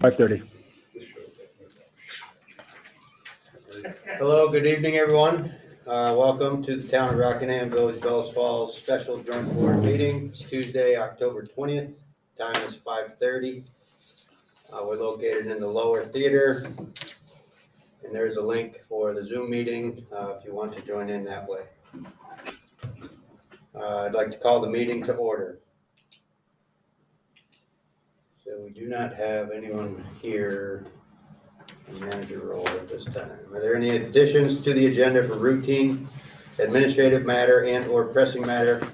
5:30. Hello, good evening, everyone. Welcome to the Town of Rockingham Village Bells Falls Special Joint Board Meeting. It's Tuesday, October 20th. Time is 5:30. We're located in the lower theater, and there's a link for the Zoom meeting if you want to join in that way. I'd like to call the meeting to order. So we do not have anyone here in manager role at this time. Are there any additions to the agenda for routine, administrative matter, and or pressing matter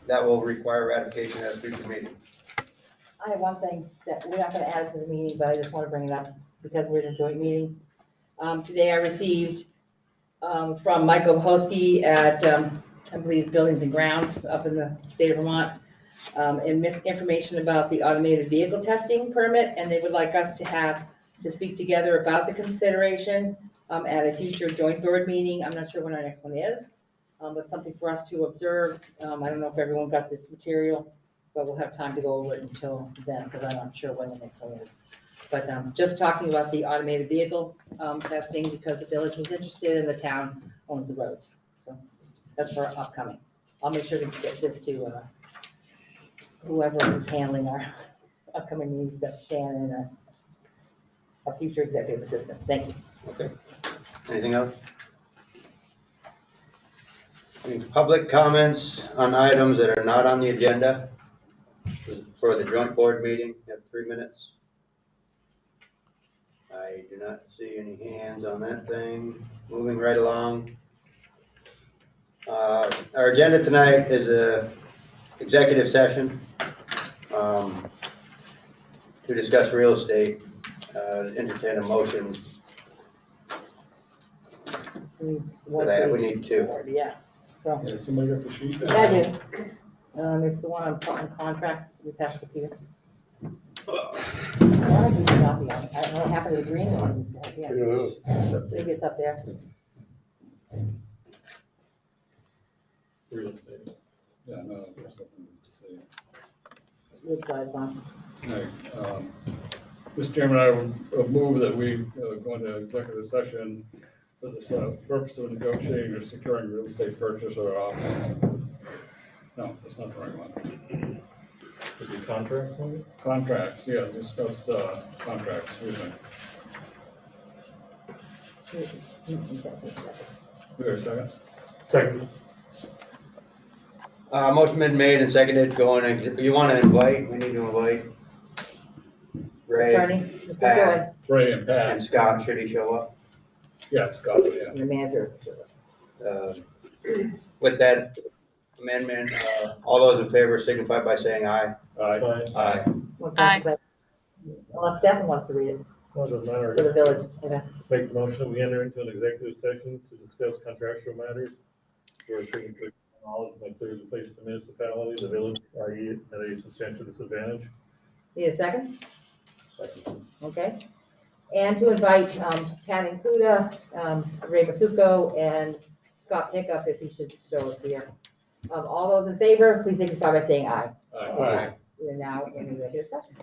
that will require ratification at a future meeting? I have one thing that we're not going to add to the meeting, but I just want to bring it up because we're in a joint meeting. Today I received from Michael Bohosky at, I believe, Buildings and Grounds up in the state of Vermont, information about the automated vehicle testing permit, and they would like us to speak together about the consideration at a future joint board meeting. I'm not sure when our next one is, but something for us to observe. I don't know if everyone got this material, but we'll have time to go over it until then, because I'm not sure when the next one is. But just talking about the automated vehicle testing, because the village was interested and the town owns the roads. So that's for upcoming. I'll make sure to get this to whoever is handling our upcoming meetings, Shannon, our future executive assistant. Thank you. Okay. Anything else? Any public comments on items that are not on the agenda for the joint board meeting? You have 3 minutes. I do not see any hands on that thing. Moving right along. Our agenda tonight is a executive session to discuss real estate. Entertain a motion for that. We need two. Yeah. So Yeah, somebody got the sheet? I do. It's the one on contracts. We passed it here. I don't know what happened to the green one. Yeah. Maybe it's up there. Real estate. Yeah, no, there's something to say. Which side, Don? Right, Mr. Chairman, I would move that we go into executive session for the purpose of negotiating or securing real estate purchase or office. No, that's not the right one. Could be contracts, maybe? Contracts, yeah, discuss contracts, excuse me. Is there a second? Second. Motion been made and seconded. You want to invite? We need to invite Ray Attorney, Mr. Pat. Joy, Ray and and Pat. Scott. Should he show up? Yeah, Scott, yeah. the manager. With that amendment, all those in favor signify by saying aye. Aye. Aye. Unless Stefan wants to read it Doesn't matter. for the village. Okay. Make the motion, we enter into an executive session to discuss contractual matters where certain knowledge may clearly place the municipality, the village, i.e. at a substantial disadvantage. Need a second? Second. Okay. And to invite Pat Incuda, Ray Masuko, and Scott Pickup if he should show up here. All those in favor, please signify by saying aye. Aye. We are now in executive session.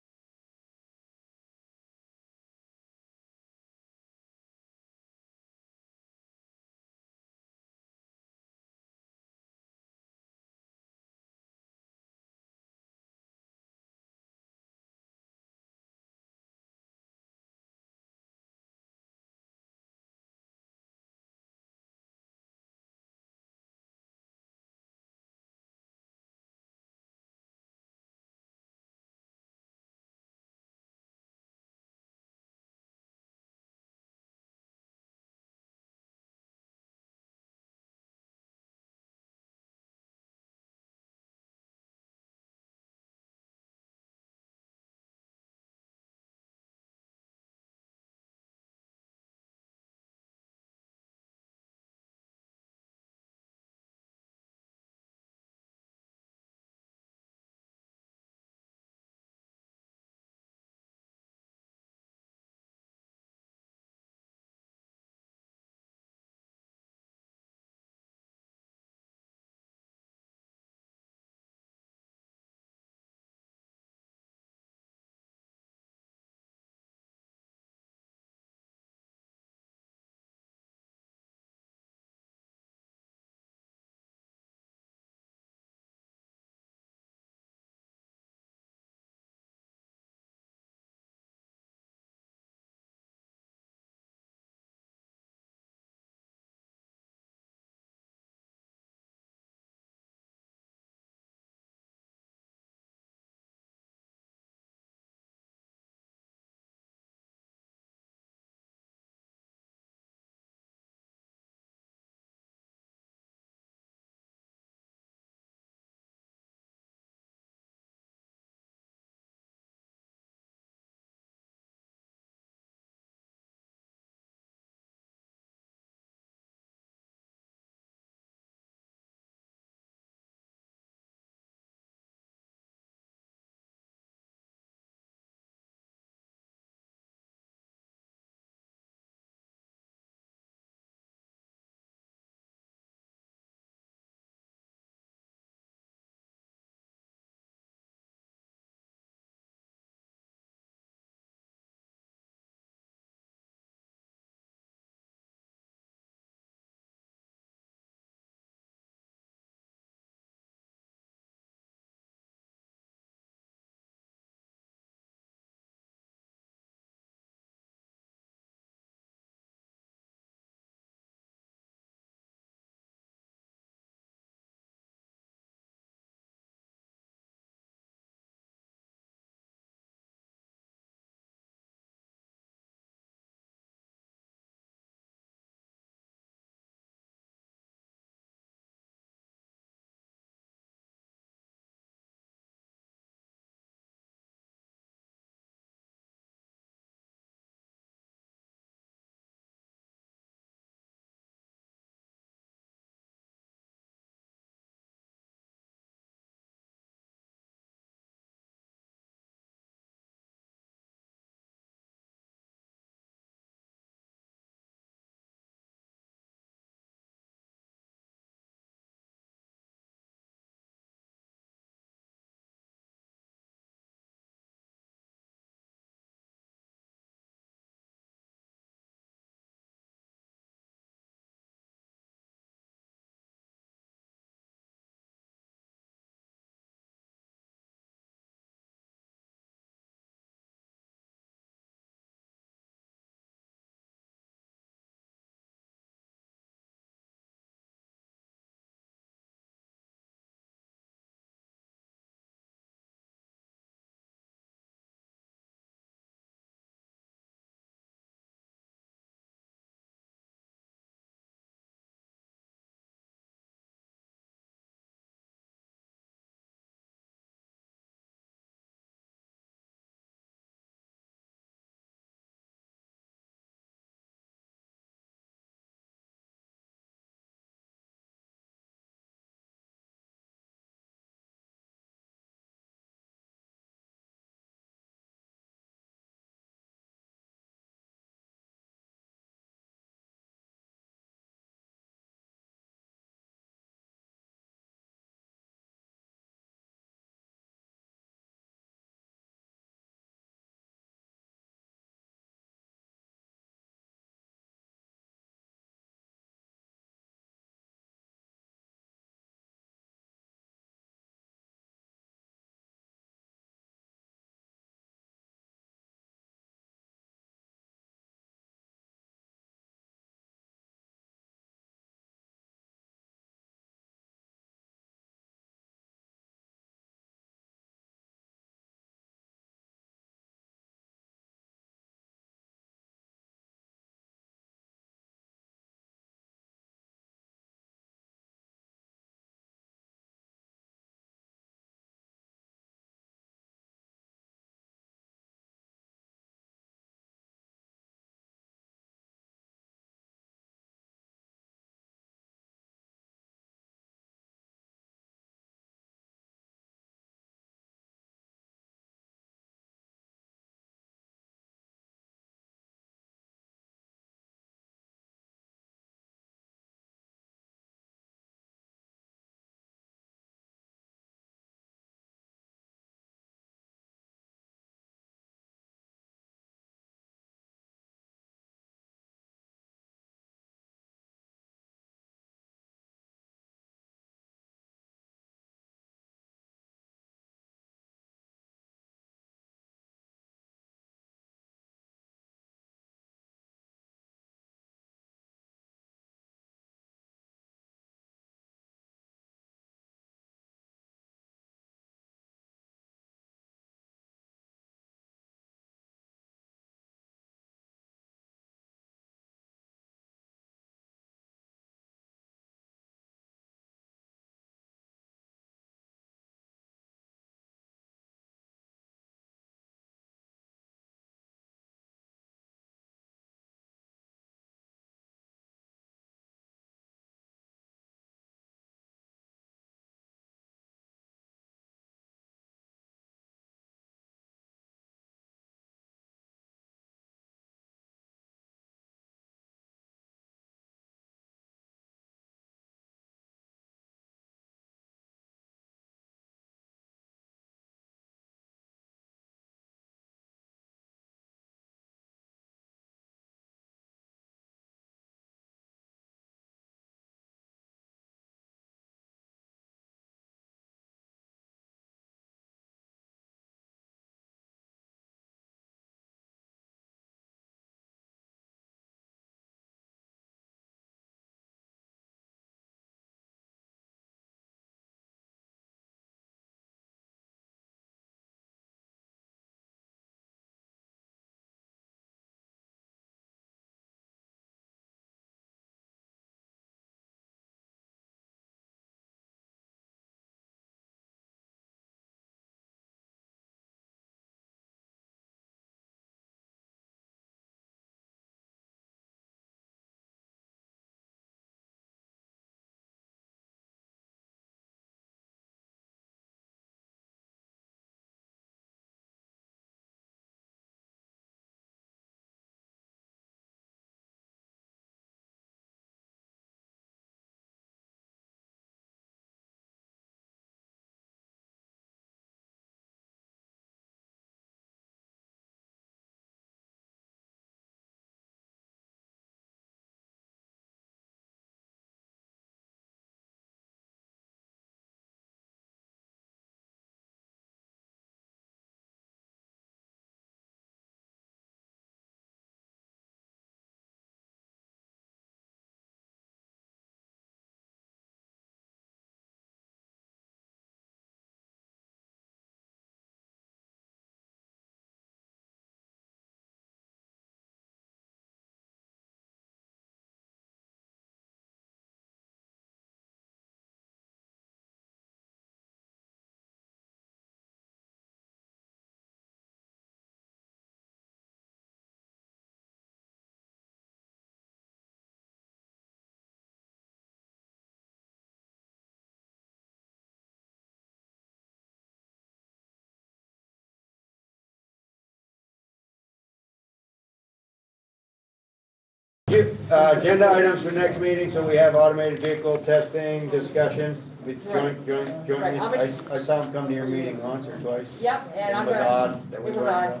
Agenda items for next meeting, so we have automated vehicle testing, discussion, with joint Right, I'll meeting. I saw him come to your meeting once or twice. Yep, and It I'm was gonna, odd that we it was weren't. odd.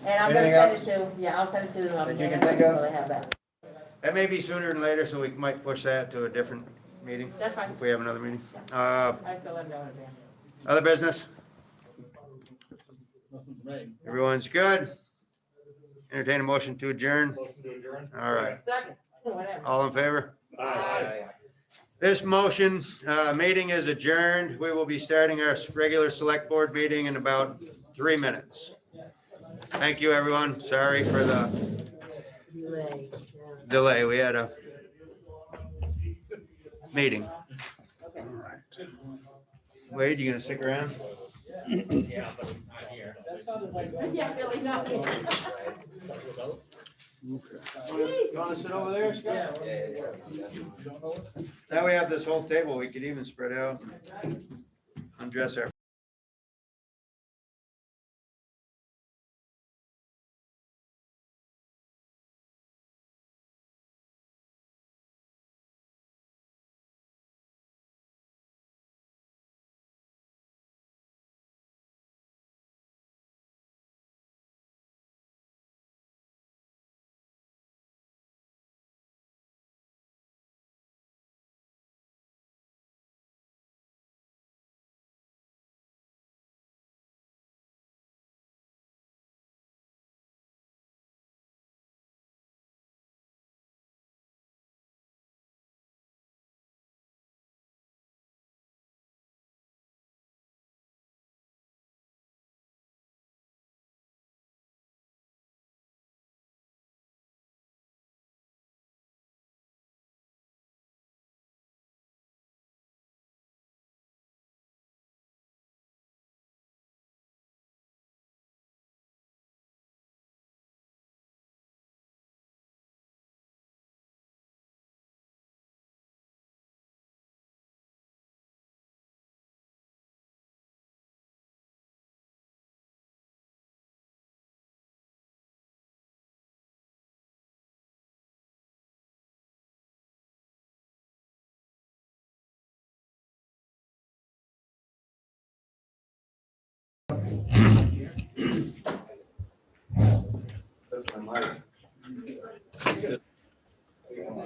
And I'm gonna Anything send it to, yeah, I'll send it to them. That you can think of? So they have that. That may be sooner than later, so we might push that to a different meeting. That's fine. If we have another meeting. I still let them know in advance. Other business? Nothing for me. Everyone's good? Entertain a motion to adjourn. Motion to adjourn? All right. Second, whatever. All in favor? Aye. This motion, meeting is adjourned. We will be starting our regular select board meeting in about 3 minutes. Thank you, everyone. Sorry for the Delay, yeah. delay. We had a meeting. Okay. Wade, you gonna stick around? Yeah, really not. You wanna sit over there, Scott? Now we have this whole table. We could even spread out, undress our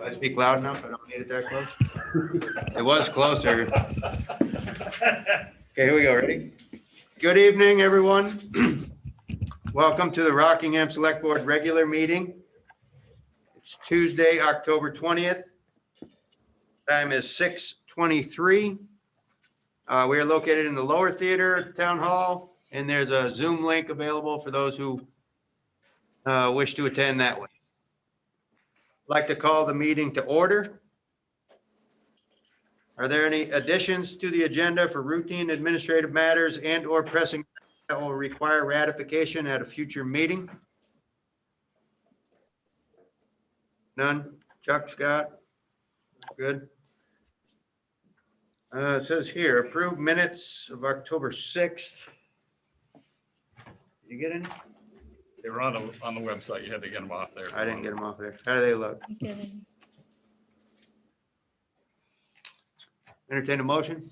I speak loud enough? I don't need it that close? It was closer. Okay, here we go. Ready? Good evening, everyone. Welcome to the Rockingham Select Board regular meeting. It's Tuesday, October 20th. Time is 6:23. We are located in the lower theater, Town Hall, and there's a Zoom link available for those who wish to attend that way. I'd like to call the meeting to order. Are there any additions to the agenda for routine administrative matters and or pressing that will require ratification at a future meeting? None? Chuck, Scott? Good. It says here, approved minutes of October 6th. Did you get any? They were on the website. You had to get them off there. I didn't get them off there. How do they look? Entertain a motion?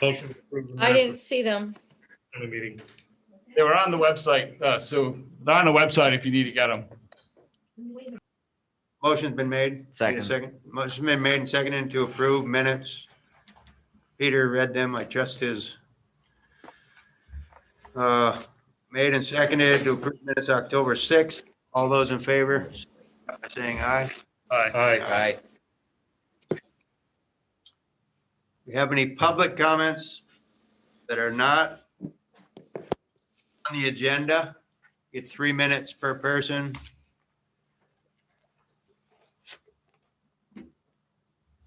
Motion to approve the I didn't minutes see them. of the meeting. They were on the website, Sue. They're on the website if you need to get them. Motion's been made. Need a Second. second. Motion's been made and seconded to approve minutes. Peter read them. I trust his. Made and seconded to approve minutes October 6th. All those in favor, by saying aye. Aye. Aye. Aye. We have any public comments that are not on the agenda? Get 3 minutes per person.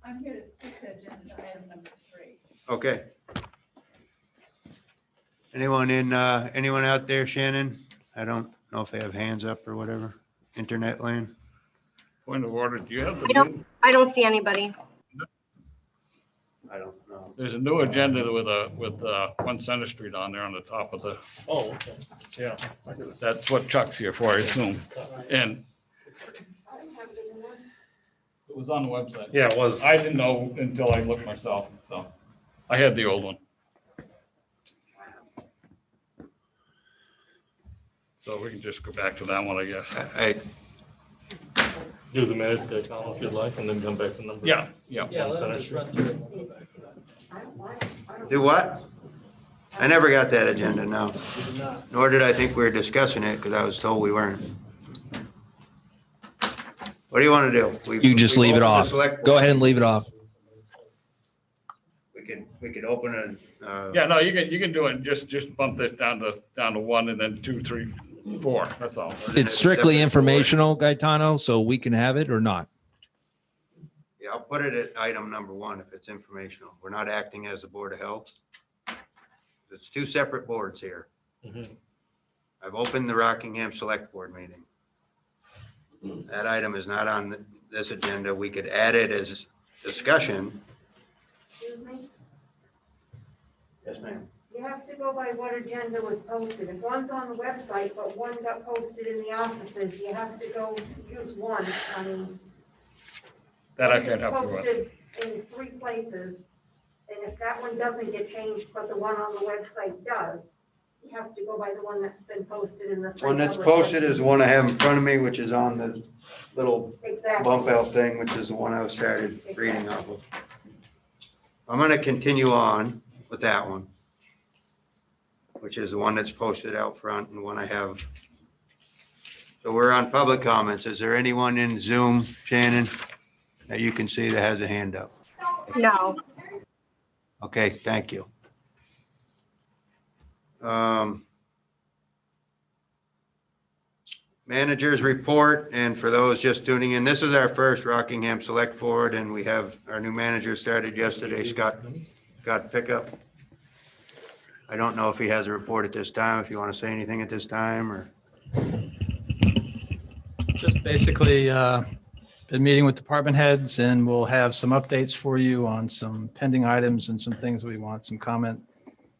I'm here to speak to agenda item number 3. Okay. Anyone out there, Shannon? I don't know if they have hands up or whatever, internet land. Point of order. Do you have the, I don't see anybody. I don't know. there's a new agenda with 1 Center Street on there on the top of the, Oh, okay. Yeah. that's what Chuck's here for, I assume. And It was on the website. Yeah, it was. I didn't know until I looked myself, so I had the old one. So we can just go back to that one, I guess. Do the minutes, guys, if you'd like, and then come back to number. Yeah. Yeah, let me just run through it and we'll go back to that. Do what? I never got that agenda, no. We did not. Nor did I think we were discussing it, because I was told we weren't. What do you want to do? You can just leave it off. Go ahead and leave it off. We could open it. Yeah, no, you can do it, just bump this down to 1 and then 2, 3, 4, that's all. It's strictly informational, Gaetano, so we can have it or not. Yeah, I'll put it at item number 1 if it's informational. We're not acting as the Board of Health. It's 2 separate boards here. Mhm. I've opened the Rockingham Select Board meeting. That item is not on this agenda. We could add it as discussion. Excuse me? Yes, ma'am. You have to go by what agenda was posted. If one's on the website, but one got posted in the offices, you have to go use one. I mean. That I one can't gets help you with. Posted in 3 places, and if that one doesn't get changed, but the one on the website does, you have to go by the one that's been posted in the. 3 One that's public posted places. is the one I have in front of me, which is on the little Exactly. bump out thing, which is the one I started reading off of. I'm going to continue on with that one, which is the one that's posted out front and one I have. So we're on public comments. Is there anyone in Zoom, Shannon, that you can see that has a hand up? No. Okay, thank you. Managers report, and for those just tuning in, this is our first Rockingham Select Board, and we have our new manager started yesterday, Scott Pickup. I don't know if he has a report at this time, if you want to say anything at this time, or, Just basically been meeting with department heads, and we'll have some updates for you on some pending items and some things we want some comment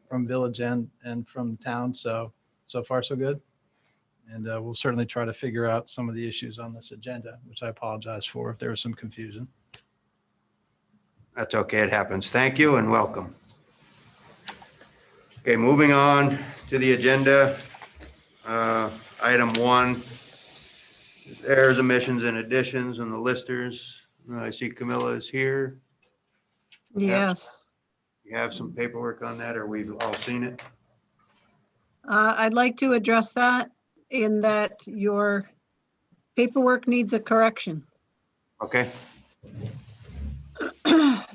from village and from town. So far, so good. And we'll certainly try to figure out some of the issues on this agenda, which I apologize for if there was some confusion. that's okay, it happens. Thank you and welcome. Okay, moving on to the agenda. Item 1, errors, omissions, and additions on the listers. I see Camilla is here. Yes, You have some paperwork on that, or we've all seen it? I'd like to address that in that your paperwork needs a correction. Okay,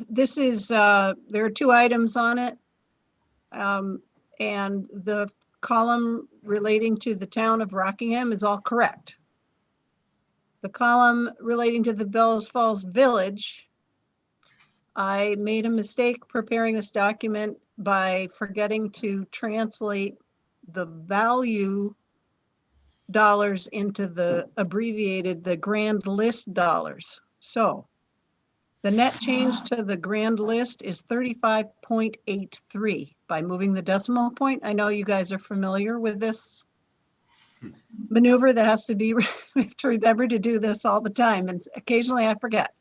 This is, there are 2 items on it. And the column relating to the town of Rockingham is all correct. The column relating to the Bellows Falls Village, I made a mistake preparing this document by forgetting to translate the value dollars into the abbreviated, the grand list dollars. So the net change to the grand list is 35.83 by moving the decimal point. I know you guys are familiar with this maneuver that has to be, we have to remember to do this all the time, and occasionally I forget.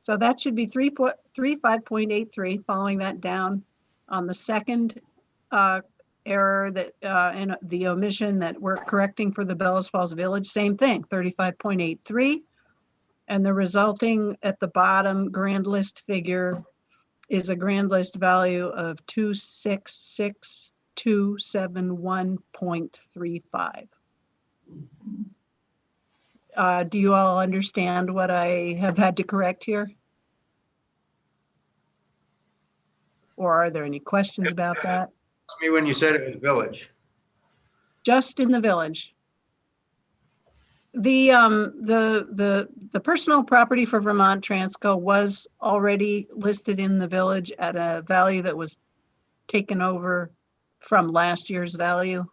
So that should be 35.83, following that down on the second error that, and the omission that we're correcting for the Bellows Falls Village, same thing, 35.83. And the resulting at the bottom grand list figure is a grand list value of 266,271.35. Do you all understand what I have had to correct here? Or are there any questions about that? ask me when you said it was village. Just in the village. The personal property for Vermont Transco was already listed in the village at a value that was taken over from last year's value.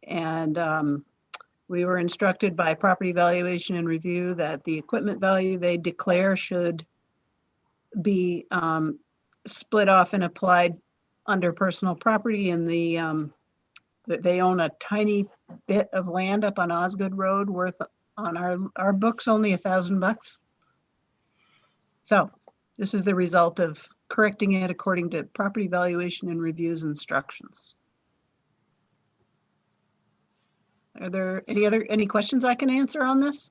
And we were instructed by Property Valuation and Review that the equipment value they declare should be split off and applied under personal property, and that they own a tiny bit of land up on Osgood Road worth on our books, only $1,000. So this is the result of correcting it according to property valuation and reviews instructions. Are there any questions I can answer on this?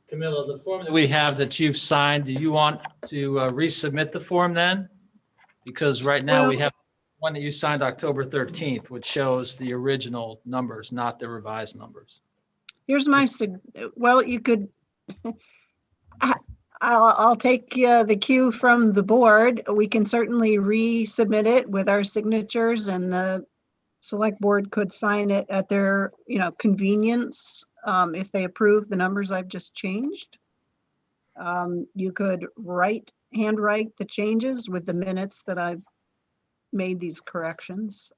Camilla, the form that we have that you've signed, do you want to resubmit the form then? Because right now we Well- have one that you signed October 13th, which shows the original numbers, not the revised numbers. Here's my, well, you could, I'll take the cue from the board. We can certainly resubmit it with our signatures, and the select board could sign it at their, convenience, if they approve the numbers I've just changed. You could handwrite the changes with the minutes that I've made these corrections,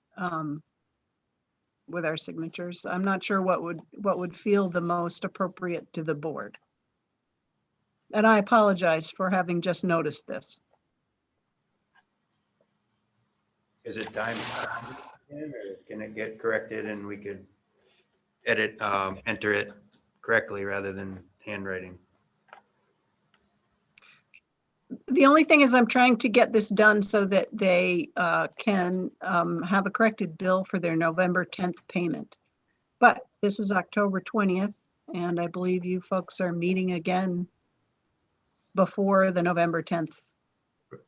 with our signatures. I'm not sure what would feel the most appropriate to the board. And I apologize for having just noticed this. Is it time? Or can it get corrected and we could enter it correctly rather than handwriting? The only thing is I'm trying to get this done so that they can have a corrected bill for their November 10th payment. But this is October 20th, and I believe you folks are meeting again before the November 10th.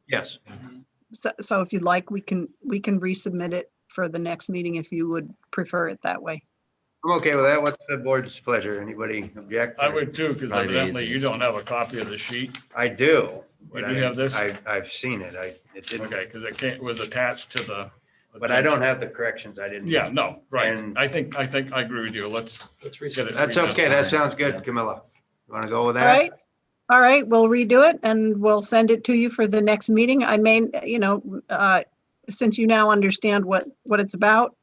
Yes. So if you'd like, we can resubmit it for the next meeting if you would prefer it that way. I'm okay with that. What's the board's pleasure? Anybody object? I would too, because Probably evidently easy. you don't have a copy of the sheet. I do. You but do have this? I've seen it. It didn't, Okay, because it was attached to the. but I don't have the corrections. I didn't. Yeah, no, right. And- I think I agree with you. Let's get it. That's okay. That sounds good, Camilla. You want to go with All that? right. All right, we'll redo it and we'll send it to you for the next meeting. I may, since you now understand what it's about,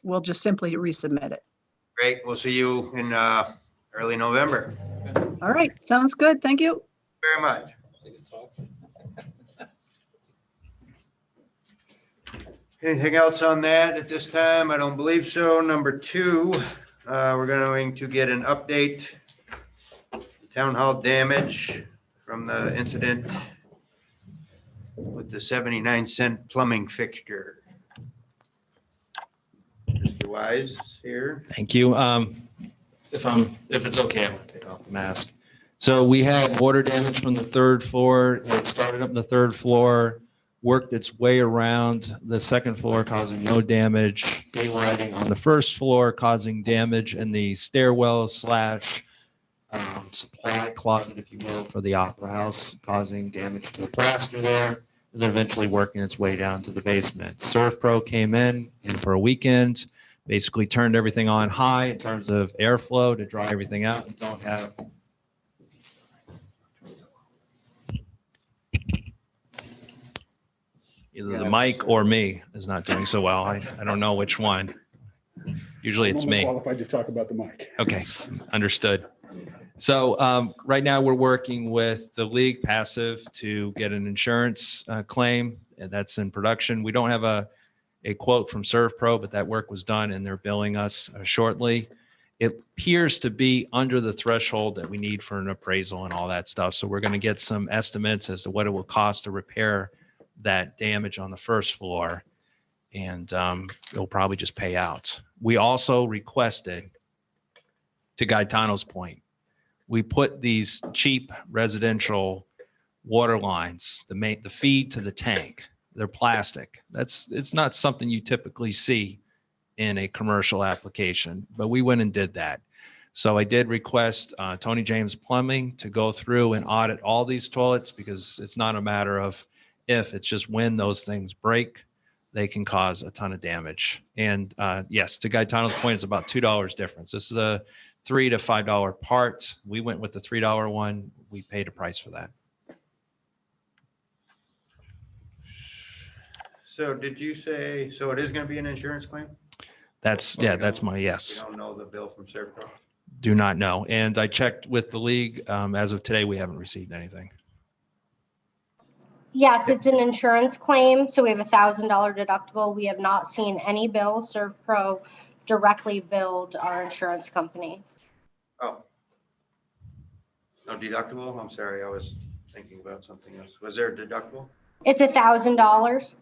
we'll just simply resubmit it. Great. We'll see you in early November. All right, sounds good. Thank you. Very much. Anything else on that at this time? I don't believe so. Number 2, we're going to get an update. Town hall damage from the incident with the 79-cent plumbing fixture. Mr. Wise here. Thank you. If it's okay, I'm gonna take off the mask. So we had water damage from the 3rd floor. It started up in the 3rd floor, worked its way around the 2nd floor, causing no damage. Daylighting on the 1st floor, causing damage in the stairwell / supply closet, if you will, for the opera house, causing damage to the plaster there, and then eventually working its way down to the basement. Surf Pro came in for a weekend, basically turned everything on high in terms of airflow to dry everything out. And don't have either the mic or me is not doing so well. I don't know which one. Usually it's me. Qualified to talk about the mic. Okay, understood. So right now we're working with the league passive to get an insurance claim, and that's in production. We don't have a quote from ServPro, but that work was done and they're billing us shortly. It appears to be under the threshold that we need for an appraisal and all that stuff. So we're going to get some estimates as to what it will cost to repair that damage on the 1st floor, and it'll probably just pay out. We also requested, to Gaetano's point, we put these cheap residential water lines, the feed to the tank. They're plastic. It's not something you typically see in a commercial application, but we went and did that. So I did request Tony James Plumbing to go through and audit all these toilets, because it's not a matter of if, it's just when those things break, they can cause a ton of damage. And yes, to Gaetano's point, it's about $2 difference. This is a $3 to $5 part. We went with the $3 one. We paid a price for that. So did you say, so it is going to be an insurance claim? That's my yes. You don't know the bill from ServPro? Do not know. And I checked with the league. As of today, we haven't received anything. Yes, it's an insurance claim, so we have $1,000 deductible. We have not seen any bills. ServPro directly billed our insurance company. Oh. No deductible? I'm sorry, I was thinking about something else. Was there a deductible? It's $1,000.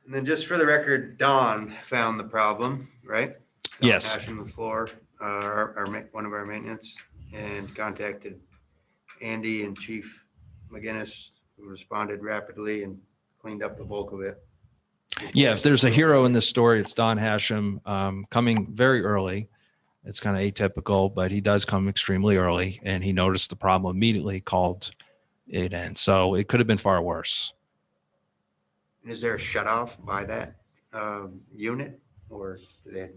And then just for the record, Don found the problem, right? Don Yes. Hashing the floor, one of our maintenance, and contacted Andy and Chief McGinnis, who responded rapidly and cleaned up the bulk of it. Yeah, if there's a hero in this story, it's Don Hashem, coming very early. It's kind of atypical, but he does come extremely early, and he noticed the problem immediately, called it in. So it could have been far worse. Is there a shut off by that unit, or did they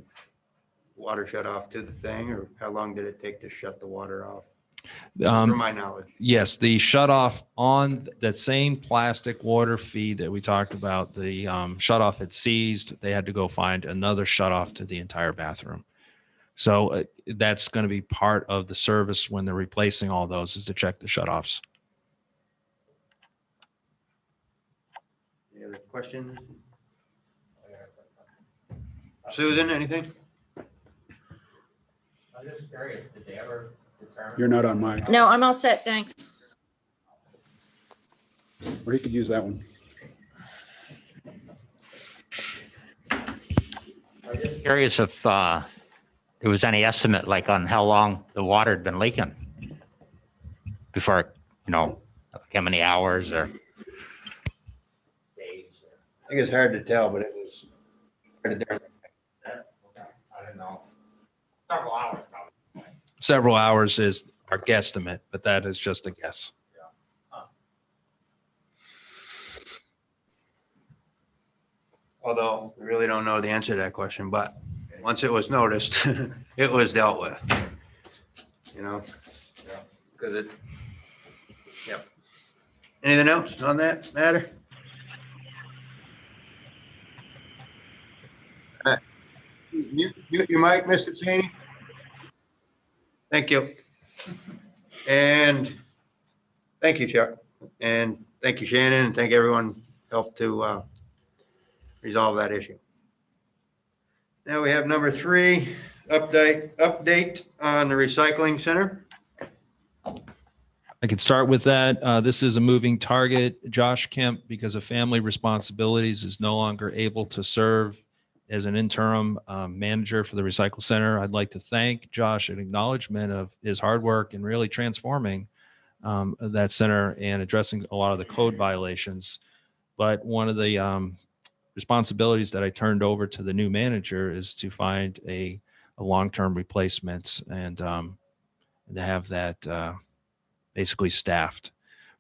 water shut off to the thing, or how long did it take to shut the water off? From my knowledge. Yes, the shut off on that same plastic water feed that we talked about, the shut off had seized. They had to go find another shut off to the entire bathroom. So that's going to be part of the service when they're replacing all those, is to check the shut offs. Any other questions? Susan, anything? I'm just curious, did they ever determine? You're not on mine, No, I'm all set, thanks. or he could use that one. I'm just curious if there was any estimate like on how long the water had been leaking before, like how many hours or days. I think it's hard to tell, but it was pretty darn. I don't know. Several hours probably. Several hours is our guesstimate, but that is just a guess. Although we really don't know the answer to that question, but once it was noticed, it was dealt with. Because it, yep. Anything else on that matter? Mute your mic, Mr. Cheney. Thank you. And thank you, Chuck. And thank you, Shannon, and thank everyone who helped to resolve that issue. Now we have number 3, update on the recycling center. I could start with that. This is a moving target. Josh Kemp, because of family responsibilities, is no longer able to serve as an interim manager for the recycle center. I'd like to thank Josh in acknowledgement of his hard work in really transforming that center and addressing a lot of the code violations. But one of the responsibilities that I turned over to the new manager is to find a long-term replacement and to have that basically staffed.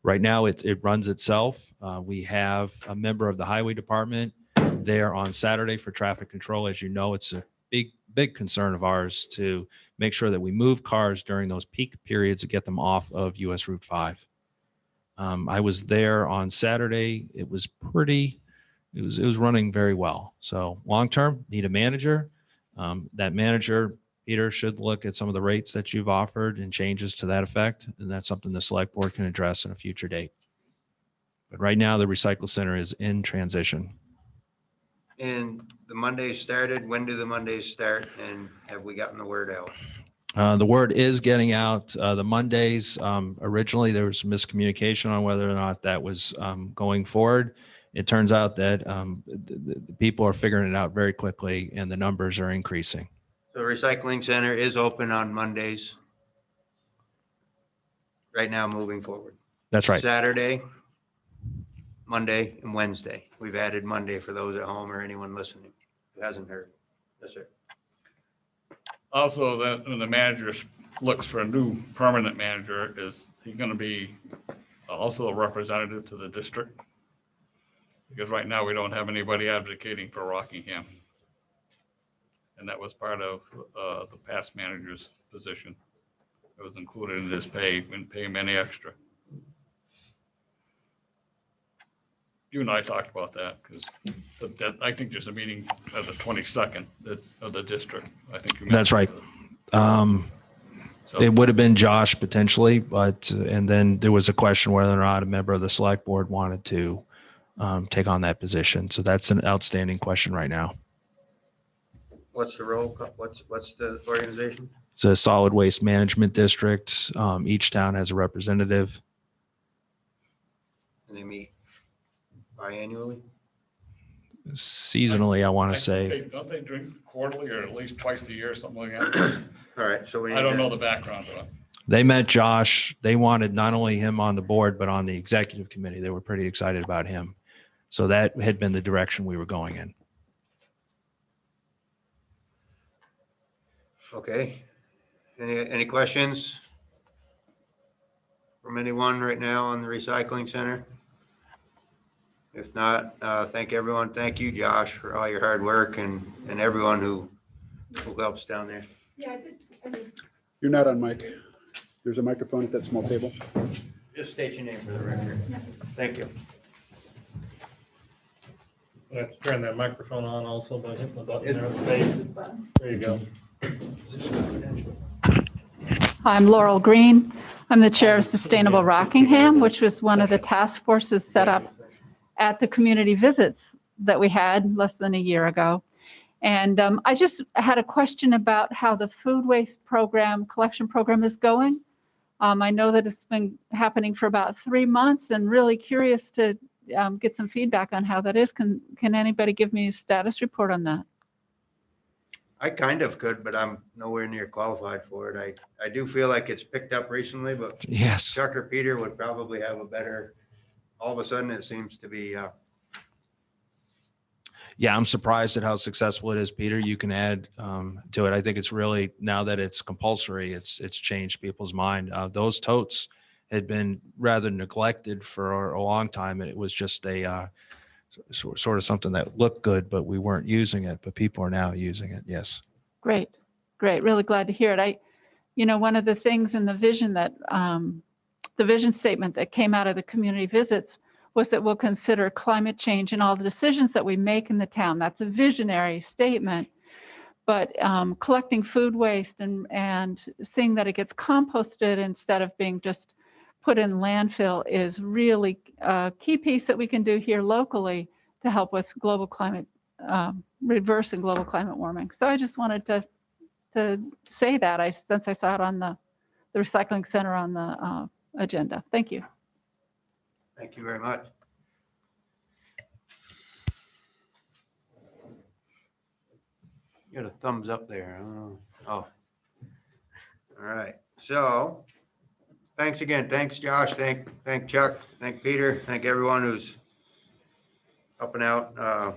Right now, it runs itself. We have a member of the highway department there on Saturday for traffic control. As you know, it's a big concern of ours to make sure that we move cars during those peak periods to get them off of US Route 5. I was there on Saturday. It was running very well. So long-term, need a manager. That manager, Peter, should look at some of the rates that you've offered and changes to that effect. And that's something the select board can address in a future date. But right now, the recycle center is in transition. And the Mondays started. When do the Mondays start? And have we gotten the word out? The word is getting out. The Mondays, originally there was miscommunication on whether or not that was going forward. It turns out that the people are figuring it out very quickly and the numbers are increasing. The recycling center is open on Mondays right now moving forward. That's right. Saturday, Monday, and Wednesday. We've added Monday for those at home or anyone listening who hasn't heard. That's it. Also, when the manager looks for a new permanent manager, is he going to be also a representative to the district? Because right now we don't have anybody advocating for Rockingham. And that was part of the past manager's position. It was included in his pay, and pay him any extra. You and I talked about that because I think there's a meeting at the 22nd of the district. I think you That's right. So It would have been Josh potentially, but, and then there was a question whether or not a member of the select board wanted to take on that position. So that's an outstanding question right now. What's the role? What's the organization? It's a solid waste management district. Each town has a representative. And they meet biannually? Seasonally, I want to say. Don't they drink quarterly or at least twice a year, something like that? All right, so we. I don't know the background of it. They met Josh. They wanted not only him on the board, but on the executive committee. They were pretty excited about him. So that had been the direction we were going in. Okay. Any questions from anyone right now on the recycling center? If not, thank everyone. Thank you, Josh, for all your hard work and everyone who helps down there. Yeah, I did. You're not on mic. There's a microphone at that small table. Just state your name for the record. Thank you. I have to turn that microphone on also by hitting the button there at the base. There you go. Hi, I'm Laurel Green. I'm the chair of Sustainable Rockingham, which was one of the task forces set up at the community visits that we had less than a year ago. And I just had a question about how the food waste program, collection program is going. I know that it's been happening for about 3 months and really curious to get some feedback on how that is. Can anybody give me a status report on that? I kind of could, but I'm nowhere near qualified for it. I do feel like it's picked up recently, but Yes. Chuck or Peter would probably have a better, all of a sudden it seems to be, Yeah, I'm surprised at how successful it is, Peter. You can add to it. I think it's really, now that it's compulsory, it's changed people's mind. Those totes had been rather neglected for a long time, and it was just a sort of something that looked good, but we weren't using it. But people are now using it. Yes. Great. Really glad to hear it. One of the things in the vision that the vision statement that came out of the community visits was that we'll consider climate change in all the decisions that we make in the town. That's a visionary statement. But collecting food waste and seeing that it gets composted instead of being just put in landfill is really a key piece that we can do here locally to help with global climate, reversing global climate warming. So I just wanted to say that since I saw it on the recycling center on the agenda. Thank you. thank you very much. You got a thumbs up there. I don't know. Oh. All right. So thanks again. Thanks, Josh. Thank Chuck. Thank Peter. Thank everyone who's helping out,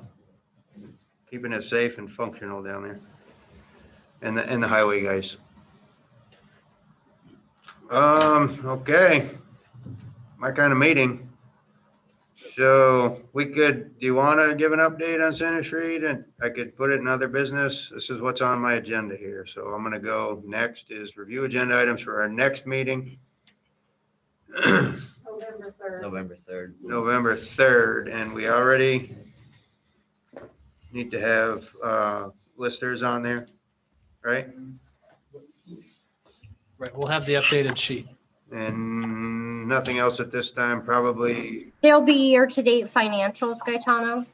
keeping it safe and functional down there. And the highway guys. Okay. My kind of meeting. So do you want to give an update on Center Street? And I could put it in other business. This is what's on my agenda here. So I'm going to go next is review agenda items for our next meeting. November 3rd. November 3rd. And we already need to have listers on there, right? Right, we'll have the updated sheet. And nothing else at this time, probably. There'll be year-to-date financials, Gaetano.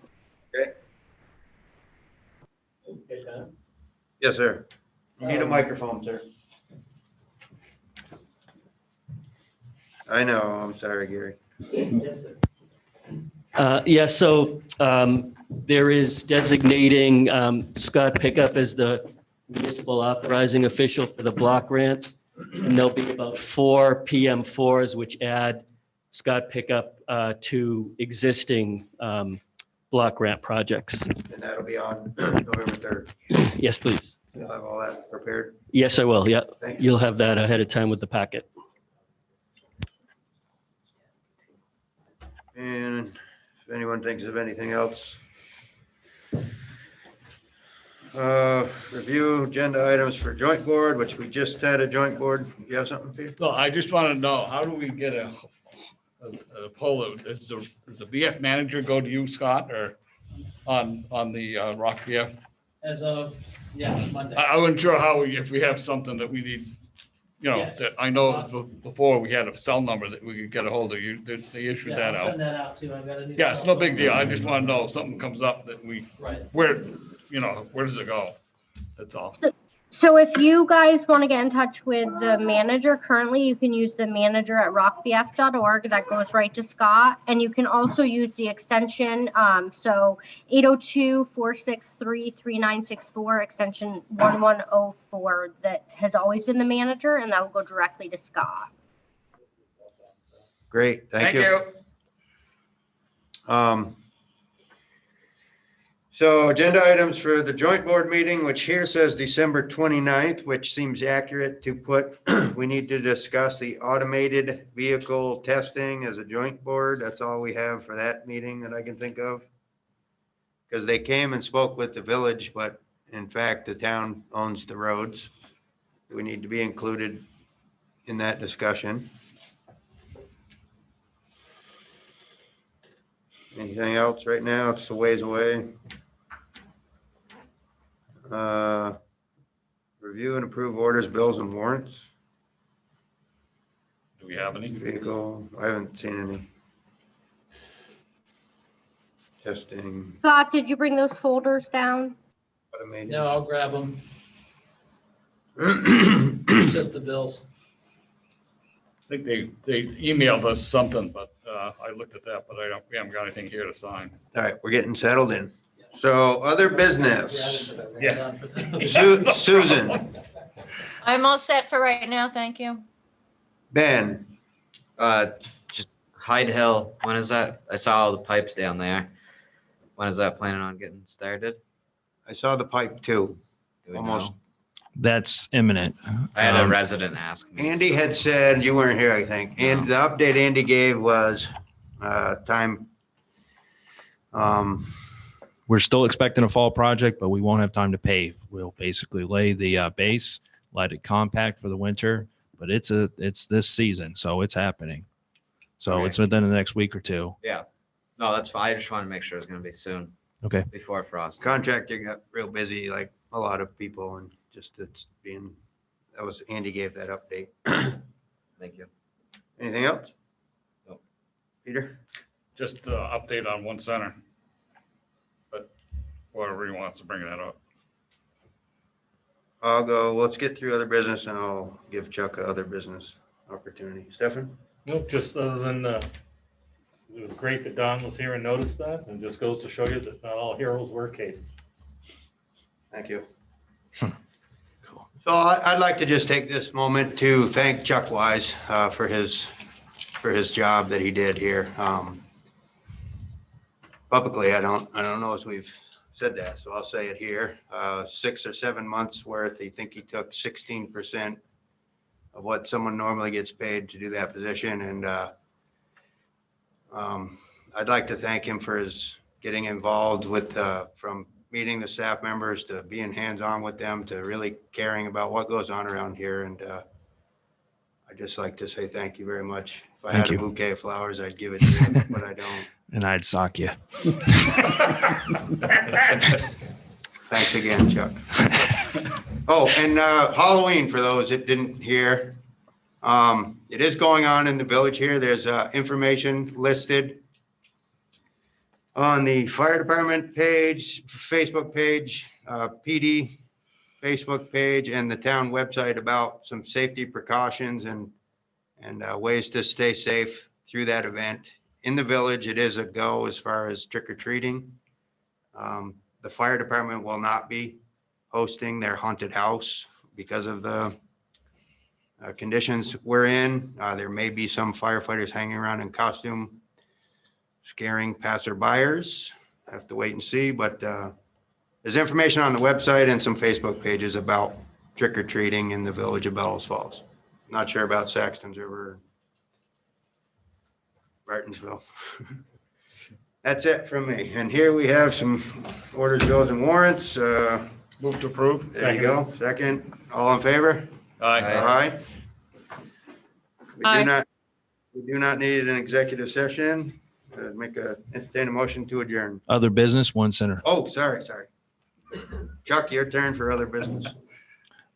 Okay. Yes, sir. You need a microphone, sir. I know, I'm sorry, Gary. So there is designating Scott Pickup as the municipal authorizing official for the block grant. And there'll be about 4 PM4s, which add Scott Pickup to existing block grant projects. And that'll be on November 3rd. Yes, please. You'll have all that prepared. Yes, I will. Yeah. Thank you. You'll have that ahead of time with the packet. And if anyone thinks of anything else. Review agenda items for joint board, which we just had a joint board. Do you have something, Peter? No, I just want to know, how do we get a poll? Does the VF manager go to you, Scott, or on the Rock VF? As of, yes, Monday. I wasn't sure how if we have something that we need, you know, Yes. that I know before we had a cell number that we could get a hold of you, they issued that I'll out. send that out too. I've got a new. Yeah, it's cell no big phone. deal. I just want to know if something comes up that Right. where, you know, where does it go? That's all. So if you guys want to get in touch with the manager currently, you can use the manager at rockbf.org. That goes right to Scott. And you can also use the extension. So 802-463-3964, extension 1104, that has always been the manager, and that will go directly to Scott. Great, thank you. So agenda items for the joint board meeting, which here says December 29th, which seems accurate to put, we need to discuss the automated vehicle testing as a joint board. That's all we have for that meeting that I can think of. Because they came and spoke with the village, but in fact, the town owns the roads. We need to be included in that discussion. Anything else right now? It's a ways away. Review and approve orders, bills, and warrants. Do we have any? Vehicle, I haven't seen any. Testing. Scott, did you bring those folders down? Automated. No, I'll grab them. Just the bills. I think they emailed us something, but I looked at that, but we haven't got anything here to sign. All right, we're getting settled in. So other business. Yeah. Susan, I'm all set for right now, thank you. Ben, Just Hyde Hill, when is that? I saw all the pipes down there. When is that planning on getting started? I saw the pipe too. Do we Almost. know? That's imminent. I had a resident ask me. Andy had said, you weren't here, I think, and the update Andy gave was time. We're still expecting a fall project, but we won't have time to pave. We'll basically lay the base, let it compact for the winter, but it's this season, so it's happening. So Okay. it's within the next week or two. Yeah. No, that's fine. I just want to make sure it's going to be soon Okay. before frost. Contractor got real busy, like a lot of people, and just it's being, that was, Andy gave that update. Thank you. Anything else? Nope. Peter? Just update on one center. But whoever he wants to bring that up. I'll go, let's get through other business and I'll give Chuck a other business opportunity. Stefan? Nope, just other than, it was great that Don was here and noticed that, and just goes to show you that not all heroes wear capes. Thank you. So I'd like to just take this moment to thank Chuck Wise for his job that he did here. Publicly, I don't know if we've said that, so I'll say it here. 6 or 7 months worth, I think he took 16% of what someone normally gets paid to do that position. And I'd like to thank him for his getting involved with, from meeting the staff members to being hands-on with them to really caring about what goes on around here. And I'd just like to say thank you very much. If I had a bouquet of flowers, I'd give it to you, but I don't. And I'd sock you. Thanks again, Chuck. Oh, and Halloween, for those that didn't hear, it is going on in the village here. There's information listed on the fire department page, Facebook page, PD Facebook page, and the town website about some safety precautions and ways to stay safe through that event. In the village, it is a go as far as trick or treating. The fire department will not be hosting their haunted house because of the conditions we're in. There may be some firefighters hanging around in costume, scaring passerbyers. Have to wait and see, but there's information on the website and some Facebook pages about trick or treating in the village of Bellows Falls. Not sure about Saxton's River, Bartonsville. That's it from me. And here we have some orders, bills, and warrants. Move to approve. There you go. Second. All in favor? Aye. Aye. Aye. We do not need an executive session. Entertain a motion to adjourn. Other business, one center. Oh, sorry. Chuck, your turn for other business.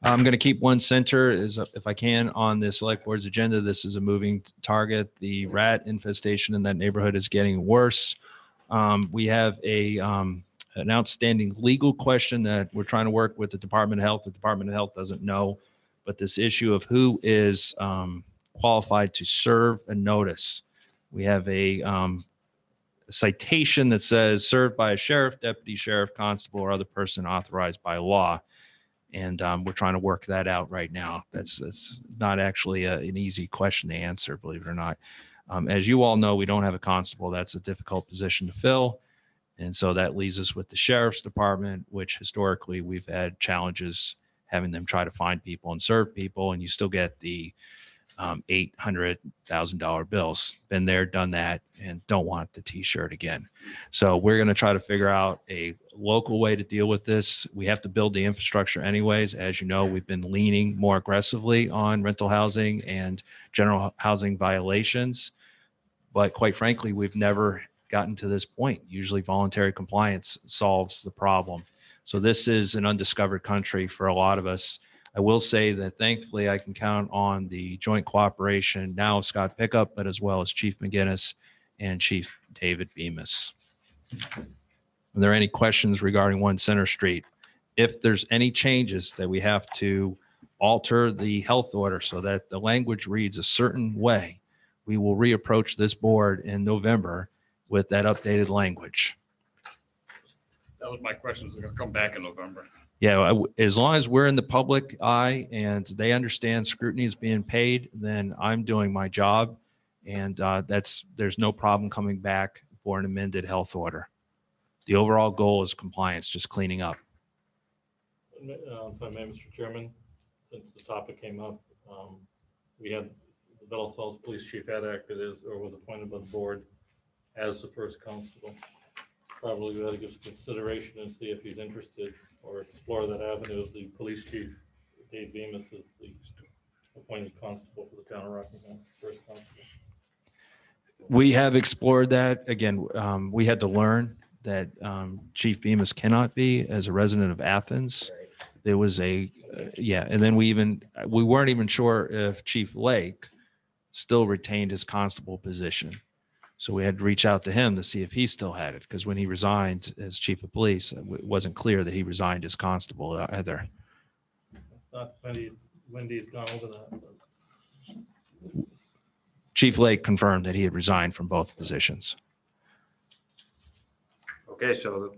I'm going to keep one center if I can on the select board's agenda. This is a moving target. The rat infestation in that neighborhood is getting worse. We have an outstanding legal question that we're trying to work with the Department of Health. The Department of Health doesn't know, but this issue of who is qualified to serve a notice. We have a citation that says served by a sheriff, deputy sheriff, constable, or other person authorized by law. And we're trying to work that out right now. That's not actually an easy question to answer, believe it or not. As you all know, we don't have a constable. That's a difficult position to fill. And so that leaves us with the sheriff's department, which historically we've had challenges having them try to find people and serve people. And you still get the $800,000 bills. Been there, done that, and don't want the t-shirt again. So we're going to try to figure out a local way to deal with this. We have to build the infrastructure anyways. As you know, we've been leaning more aggressively on rental housing and general housing violations. But quite frankly, we've never gotten to this point. Usually voluntary compliance solves the problem. So this is an undiscovered country for a lot of us. I will say that thankfully I can count on the joint cooperation now of Scott Pickup, but as well as Chief McGinnis and Chief David Bemis. Are there any questions regarding 1 Center Street? If there's any changes that we have to alter the health order so that the language reads a certain way, we will reapproach this board in November with that updated language. That was my question. Is it going to come back in November? Yeah, as long as we're in the public eye and they understand scrutiny is being paid, then I'm doing my job. And there's no problem coming back for an amended health order. The overall goal is compliance, just cleaning up. If I may, Mr. Chairman, since the topic came up, we had the Bellas Falls Police Chief had acted as, or was appointed by the board as the first constable. Probably we ought to give some consideration and see if he's interested or explore that avenue of the police chief, Dave Bemis, as the appointed constable for the town of Rockingham, first constable. We have explored that. Again, we had to learn that Chief Bemis cannot be as a resident of Athens. There was yeah. And then we weren't even sure if Chief Lake still retained his constable position. So we had to reach out to him to see if he still had it, because when he resigned as chief of police, it wasn't clear that he resigned as constable either. Not Wendy had gone over that. But Chief Lake confirmed that he had resigned from both positions. Okay, so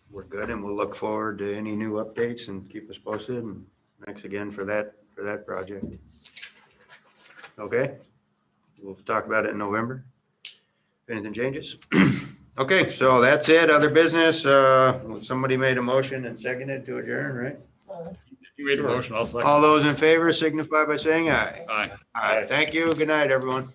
we're good, and we'll look forward to any new updates and keep us posted. And thanks again for that project. Okay. We'll talk about it in November. If anything changes. Okay, so that's it. Other business. Somebody made a motion and seconded to adjourn, right? You made a motion. I'll second. All those in favor signify by saying aye. Aye. Aye. Thank you. Good night, everyone.